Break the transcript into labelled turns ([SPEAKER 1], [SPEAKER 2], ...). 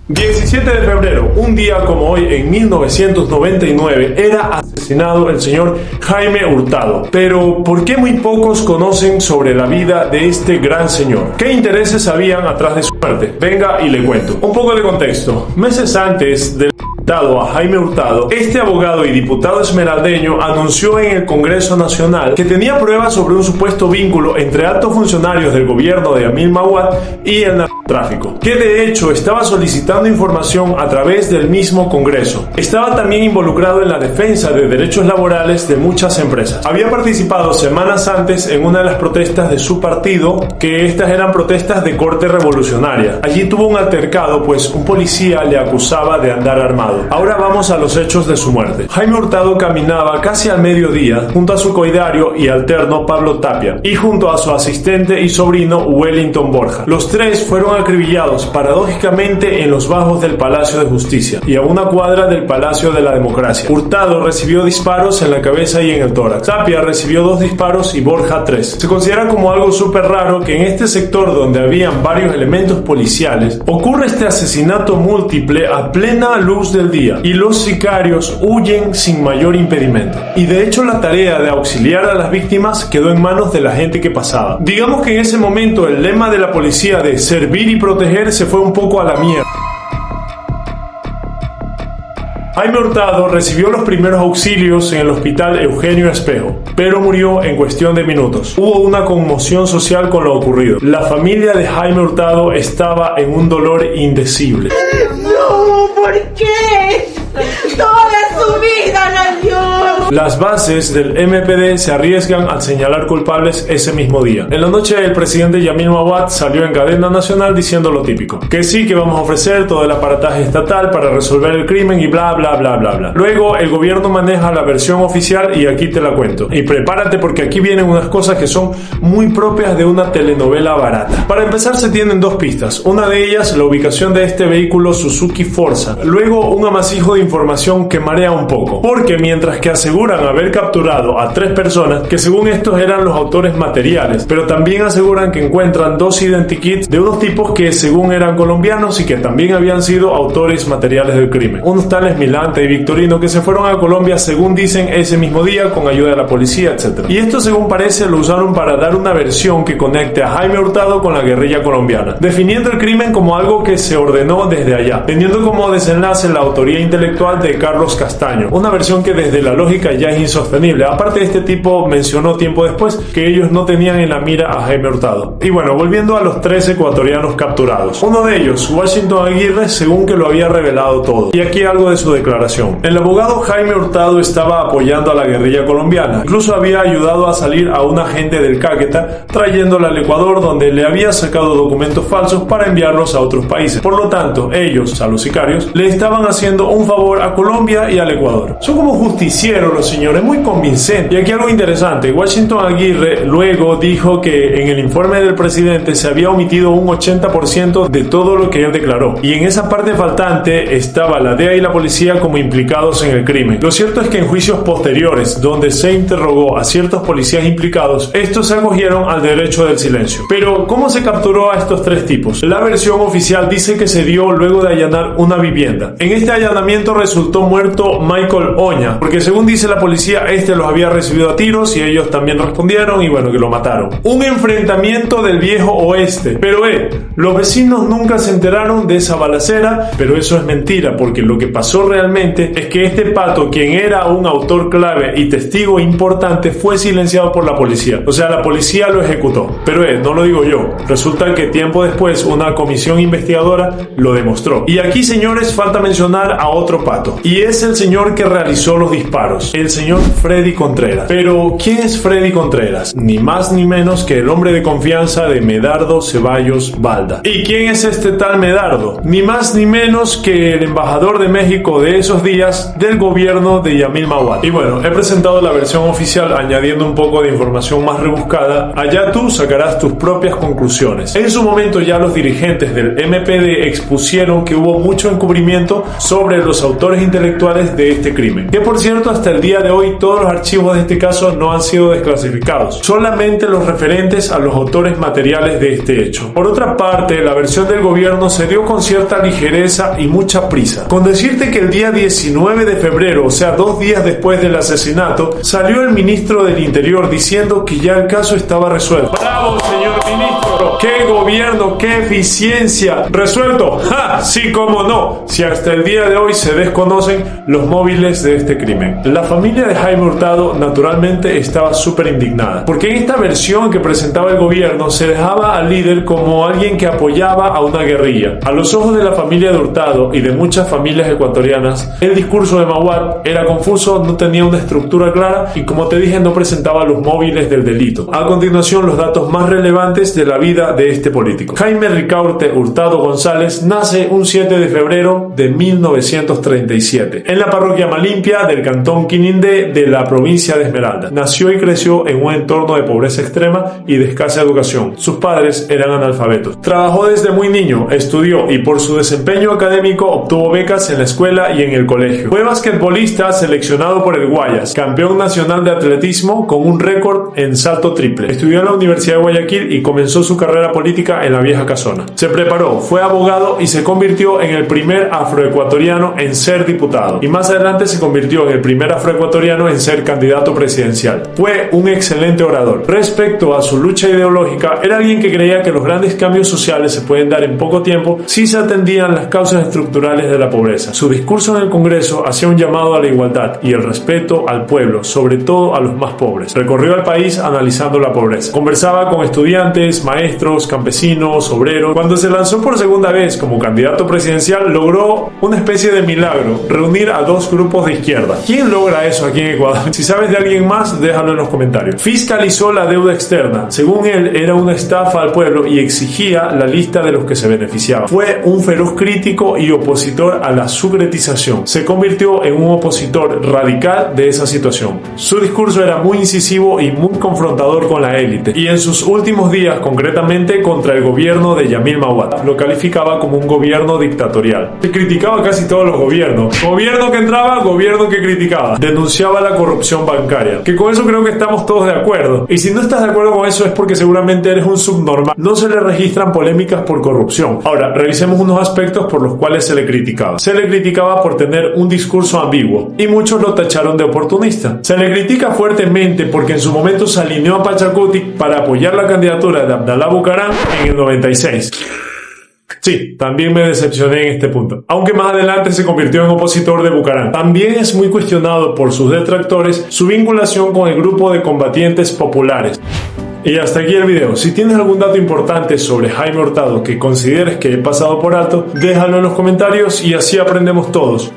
[SPEAKER 1] 17 de febrero, un día como hoy en 1999, era asesinado el señor Jaime Hurtado. Pero, ¿por qué muy pocos conocen sobre la vida de este gran señor? ¿Qué intereses habían atrás de su muerte? Venga y le cuento. Un poco de contexto. Meses antes del a Jaime Hurtado, este abogado y diputado esmeraldeño anunció en el Congreso Nacional que tenía pruebas sobre un supuesto vínculo entre altos funcionarios del gobierno de Yamil Maguad y el narcotráfico, que de hecho estaba solicitando información a través del mismo Congreso. Estaba también involucrado en la defensa de derechos laborales de muchas empresas. Había participado semanas antes en una de las protestas de su partido, que estas eran protestas de corte revolucionaria. Allí tuvo un altercado, pues un policía le acusaba de andar armado. Ahora vamos a los hechos de su muerte. Jaime Hurtado caminaba casi al mediodía junto a su coidario y alterno Pablo Tapia y junto a su asistente y sobrino Wellington Borja. Los tres fueron acribillados paradójicamente en los bajos del Palacio de Justicia y a una cuadra del Palacio de la Democracia. Hurtado recibió disparos en la cabeza y en el tórax. Tapia recibió 2 disparos y Borja 3. Se considera como algo súper raro que en este sector donde habían varios elementos policiales ocurre este asesinato múltiple a plena luz del día y los sicarios huyen sin mayor impedimento. Y de hecho la tarea de auxiliar a las víctimas quedó en manos de la gente que pasaba. Digamos que en ese momento el lema de la policía de servir y proteger se fue un poco a la mierda. Jaime Hurtado recibió los primeros auxilios en el hospital Eugenio Espejo, pero murió en cuestión de minutos. Hubo una conmoción social con lo ocurrido. La familia de Jaime Hurtado estaba en un dolor indecible.
[SPEAKER 2] No, ¿por qué? Toda su vida la dio.
[SPEAKER 1] Las bases del MPD se arriesgan al señalar culpables ese mismo día. En la noche el presidente Yamil Maguad salió en cadena nacional diciendo lo típico, que sí, que vamos a ofrecer todo el aparataje estatal para resolver el crimen y bla bla bla bla bla. Luego el gobierno maneja la versión oficial y aquí te la cuento. Y prepárate porque aquí vienen unas cosas que son muy propias de una telenovela barata. Para empezar se tienen 2 pistas. Una de ellas la ubicación de este vehículo Suzuki Forza. Luego un amasijo de información que marea un poco. Porque mientras que aseguran haber capturado a 3 personas que según estos eran los autores materiales, pero también aseguran que encuentran 2 identikits de unos tipos que según eran colombianos y que también habían sido autores materiales del crimen. Unos tales Milante y Victorino que se fueron a Colombia según dicen ese mismo día con ayuda de la policía, etc. Y esto según parece lo usaron para dar una versión que conecte a Jaime Hurtado con la guerrilla colombiana, definiendo el crimen como algo que se ordenó desde allá, teniendo como desenlace la autoría intelectual de Carlos Castaño, una versión que desde la lógica ya es insostenible. Aparte, este tipo mencionó tiempo después que ellos no tenían en la mira a Jaime Hurtado. Y bueno, volviendo a los 3 ecuatorianos capturados. Uno de ellos, Washington Aguirre, según que lo había revelado todo. Y aquí algo de su declaración. El abogado Jaime Hurtado estaba apoyando a la guerrilla colombiana. Incluso había ayudado a salir a un agente del Caquetá, trayéndola al Ecuador, donde le había sacado documentos falsos para enviarlos a otros países. Por lo tanto, ellos, a los sicarios, le estaban haciendo un favor a Colombia y al Ecuador. Son como justicieros los señores, muy convincente. Y aquí algo interesante, Washington Aguirre luego dijo que en el informe del presidente se había omitido un 80% de todo lo que él declaró, y en esa parte faltante estaba la DEA y la policía como implicados en el crimen. Lo cierto es que en juicios posteriores, donde se interrogó a ciertos policías implicados, estos se acogieron al derecho del silencio. Pero, ¿cómo se capturó a estos 3 tipos? La versión oficial dice que se dio luego de allanar una vivienda. En este allanamiento resultó muerto Michael Oña, porque según dice la policía, este los había recibido a tiros y ellos también respondieron y bueno, que lo mataron. Un enfrentamiento del viejo oeste. Pero los vecinos nunca se enteraron de esa balacera, pero eso es mentira, porque lo que pasó realmente es que este pato, quien era un autor clave y testigo importante, fue silenciado por la policía. O sea, la policía lo ejecutó. Pero no lo digo yo. Resulta que tiempo después una comisión investigadora lo demostró. Y aquí, señores, falta mencionar a otro pato. Y es el señor que realizó los disparos. El señor Freddy Contreras. Pero, ¿quién es Freddy Contreras? Ni más ni menos que el hombre de confianza de Medardo Ceballos Balda. ¿Y quién es este tal Medardo? Ni más ni menos que el embajador de México de esos días del gobierno de Yamil Maguad. Y bueno, he presentado la versión oficial añadiendo un poco de información más rebuscada. Allá tú sacarás tus propias conclusiones. En su momento ya los dirigentes del MPD expusieron que hubo mucho encubrimiento sobre los autores intelectuales de este crimen, que por cierto hasta el día de hoy todos los archivos de este caso no han sido desclasificados, solamente los referentes a los autores materiales de este hecho. Por otra parte, la versión del gobierno se dio con cierta ligereza y mucha prisa. Con decirte que el día 19 de febrero, o sea 2 días después del asesinato, salió el ministro del Interior diciendo que ya el caso estaba resuelto. ¡Bravo, señor ministro! ¡Qué gobierno, qué eficiencia! ¿Resuelto? ¡Ja! Sí, cómo no, si hasta el día de hoy se desconocen los móviles de este crimen. La familia de Jaime Hurtado naturalmente estaba súper indignada, porque en esta versión que presentaba el gobierno se dejaba al líder como alguien que apoyaba a una guerrilla. A los ojos de la familia de Hurtado y de muchas familias ecuatorianas, el discurso de Mawad era confuso, no tenía una estructura clara y, como te dije, no presentaba los móviles del delito. A continuación, los datos más relevantes de la vida de este político. Jaime Ricaurte Hurtado González nace un 7 de febrero de 1937 en la parroquia Malimpia del cantón Quinindé de la provincia de Esmeralda. Nació y creció en un entorno de pobreza extrema y de escasa educación. Sus padres eran analfabetos. Trabajó desde muy niño, estudió y por su desempeño académico obtuvo becas en la escuela y en el colegio. Fue basquetbolista seleccionado por el Guayas, campeón nacional de atletismo con un récord en salto triple. Estudió en la Universidad de Guayaquil y comenzó su carrera política en la vieja casona. Se preparó, fue abogado y se convirtió en el primer afroecuatoriano en ser diputado. Y más adelante se convirtió en el primer afroecuatoriano en ser candidato presidencial. Fue un excelente orador. Respecto a su lucha ideológica, era alguien que creía que los grandes cambios sociales se pueden dar en poco tiempo si se atendían las causas estructurales de la pobreza. Su discurso en el Congreso hacía un llamado a la igualdad y el respeto al pueblo, sobre todo a los más pobres. Recorrió el país analizando la pobreza. Conversaba con estudiantes, maestros, campesinos, obreros. Cuando se lanzó por segunda vez como candidato presidencial, logró una especie de milagro: reunir a 2 grupos de izquierda. ¿Quién logra eso aquí en Ecuador? Si sabes de alguien más, déjalo en los comentarios. Fiscalizó la deuda externa. Según él, era una estafa al pueblo y exigía la lista de los que se beneficiaban. Fue un feroz crítico y opositor a la sucretización. Se convirtió en un opositor radical de esa situación. Su discurso era muy incisivo y muy confrontador con la élite, y en sus últimos días, concretamente contra el gobierno de Yamil Mawad, lo calificaba como un gobierno dictatorial. Se criticaba casi todos los gobiernos. Gobierno que entraba, gobierno que criticaba. Denunciaba la corrupción bancaria, que con eso creo que estamos todos de acuerdo. Y si no estás de acuerdo con eso es porque seguramente eres un subnormal. No se le registran polémicas por corrupción. Ahora, revisemos unos aspectos por los cuales se le criticaba. Se le criticaba por tener un discurso ambiguo, y muchos lo tacharon de oportunista. Se le critica fuertemente porque en su momento se alineó a Pachacuti para apoyar la candidatura de Abdalá Bucaram en el 96. Sí, también me decepcioné en este punto, aunque más adelante se convirtió en opositor de Bucaram. También es muy cuestionado por sus detractores su vinculación con el grupo de combatientes populares. Y hasta aquí el video. Si tienes algún dato importante sobre Jaime Hurtado que consideres que he pasado por alto, déjalo en los comentarios y así aprendemos todos.